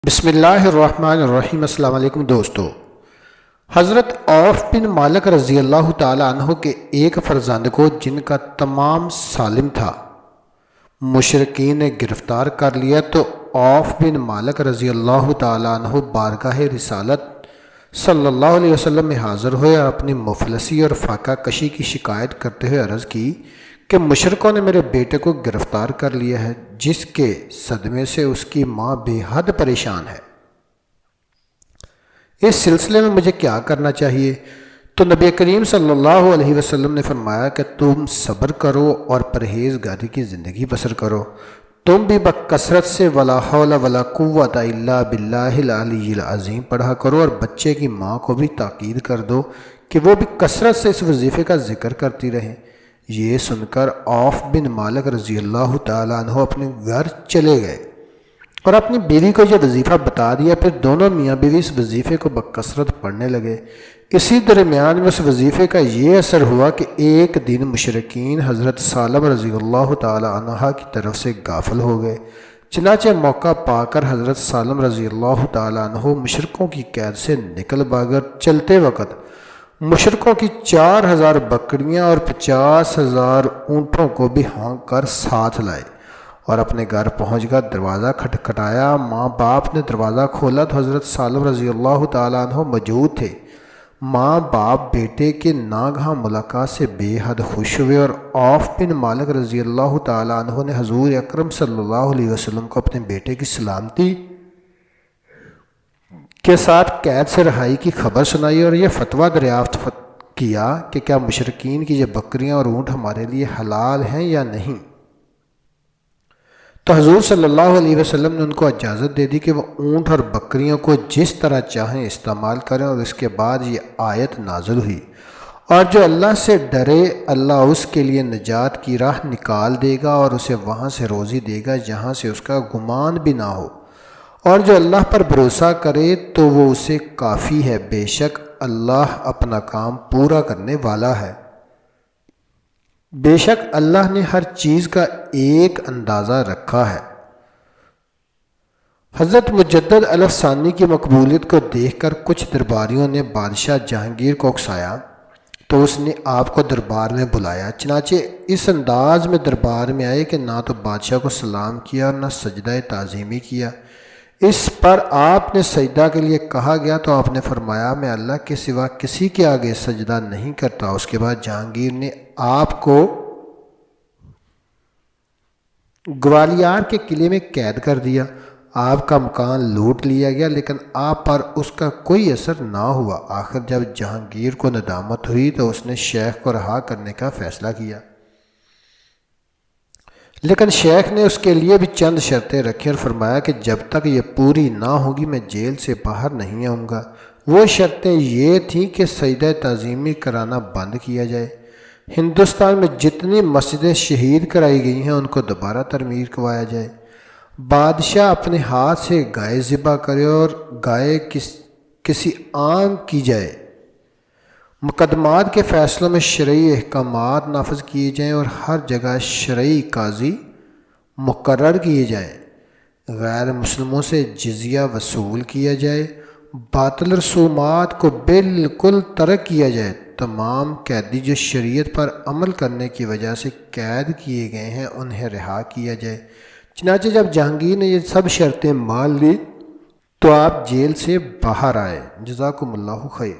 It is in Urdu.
بسم اللہ الرحمن الرحیم۔ السلام علیکم دوستو۔ حضرت عوف بن مالک رضی اللہ تعالی عنہ کے ایک فرزند کو جن کا تمام سالم تھا مشرکین نے گرفتار کر لیا تو عوف بن مالک رضی اللہ تعالی عنہ بارگاہ رسالت صلی اللہ علیہ وسلم میں حاضر ہوئے اور اپنی مفلسی اور فاقہ کشی کی شکایت کرتے ہوئے عرض کی کہ مشرکوں نے میرے بیٹے کو گرفتار کر لیا ہے، جس کے صدمے سے اس کی ماں بے حد پریشان ہے۔ اس سلسلے میں مجھے کیا کرنا چاہیے؟ تو نبی کریم صلی اللہ علیہ وسلم نے فرمایا کہ تم صبر کرو اور پرہیزگاری کی زندگی بسر کرو۔ تم بھی بکثرت سے ولا حول ولا قوت الا باللہ العلی العظیم پڑھا کرو، اور بچے کی ماں کو بھی تاکید کر دو کہ وہ بھی کثرت سے اس وظیفے کا ذکر کرتی رہیں۔ یہ سن کر عوف بن مالک رضی اللہ تعالیٰ عنہ اپنے گھر چلے گئے اور اپنی بیوی کو یہ وظیفہ بتا دیا۔ پھر دونوں میاں بیوی اس وظیفے کو بکثرت پڑھنے لگے۔ اسی درمیان میں اس وظیفے کا یہ اثر ہوا کہ ایک دن مشرکین حضرت سالم رضی اللہ تعالیٰ عنہ کی طرف سے غافل ہو گئے۔ چنانچہ موقع پا کر حضرت سالم رضی اللہ تعالیٰ عنہ مشرکوں کی قید سے نکل بھاگر چلتے وقت مشرکوں کی 4000 بکریاں اور 50,000 اونٹوں کو بھی ہانک کر ساتھ لائے اور اپنے گھر پہنچ کر دروازہ کھٹکھٹایا۔ ماں باپ نے دروازہ کھولا تو حضرت سالم رضی اللہ تعالیٰ عنہ موجود تھے۔ ماں باپ بیٹے کے ناگہاں ملاقات سے بے حد خوش ہوئے اور عوف بن مالک رضی اللہ تعالیٰ عنہ نے حضور اکرم صلی اللہ علیہ وسلم کو اپنے بیٹے کی سلامتی کے ساتھ قید سے رہائی کی خبر سنائی اور یہ فتویٰ دریافت کیا کہ کیا مشرکین کی یہ بکریاں اور اونٹ ہمارے لیے حلال ہیں یا نہیں۔ تو حضور صلی اللہ علیہ وسلم نے ان کو اجازت دے دی کہ وہ اونٹ اور بکریوں کو جس طرح چاہیں استعمال کریں، اور اس کے بعد یہ آیت نازل ہوئی، اور جو اللہ سے ڈرے اللہ اس کے لیے نجات کی راہ نکال دے گا اور اسے وہاں سے روزی دے گا جہاں سے اس کا گمان بھی نہ ہو، اور جو اللہ پر بھروسہ کرے تو وہ اسے کافی ہے، بے شک اللہ اپنا کام پورا کرنے والا ہے۔ بے شک اللہ نے ہر چیز کا ایک اندازہ رکھا ہے۔ حضرت مجدد الفسانی کی مقبولیت کو دیکھ کر کچھ درباریوں نے بادشاہ جہانگیر کو اکسایا تو اس نے آپ کو دربار میں بلایا۔ چنانچہ اس انداز میں دربار میں آئے کہ نہ تو بادشاہ کو سلام کیا اور نہ سجدہ تعظیمی کیا۔ اس پر آپ نے سجدہ کے لیے کہا گیا تو آپ نے فرمایا میں اللہ کے سوا کسی کے آگے سجدہ نہیں کرتا۔ اس کے بعد جہانگیر نے آپ کو گوالیار کے قلعے میں قید کر دیا۔ آپ کا مکان لوٹ لیا گیا لیکن آپ پر اس کا کوئی اثر نہ ہوا۔ آخر جب جہانگیر کو ندامت ہوئی تو اس نے شیخ کو رہا کرنے کا فیصلہ کیا، لیکن شیخ نے اس کے لیے بھی چند شرطیں رکھی اور فرمایا کہ جب تک یہ پوری نہ ہوگی میں جیل سے باہر نہیں آؤں گا۔ وہ شرطیں یہ تھیں کہ سجدہ تعظیمی کرانا بند کیا جائے، ہندوستان میں جتنی مسجدیں شہید کرائی گئی ہیں ان کو دوبارہ تعمیر کروایا جائے، بادشاہ اپنے ہاتھ سے گائے ذبح کرے اور گائے کسی عام کی جائے، مقدمات کے فیصلوں میں شرعی احکامات نافذ کیے جائیں اور ہر جگہ شرعی قاضی مقرر کیے جائیں، غیر مسلموں سے جزیہ وصول کیا جائے، باطل رسومات کو بالکل ترک کیا جائے، تمام قیدی جو شریعت پر عمل کرنے کی وجہ سے قید کیے گئے ہیں انہیں رہا کیا جائے۔ چنانچہ جب جہانگیر نے یہ سب شرطیں مان لی تو آپ جیل سے باہر آئے۔ جزاکم اللہ خیر۔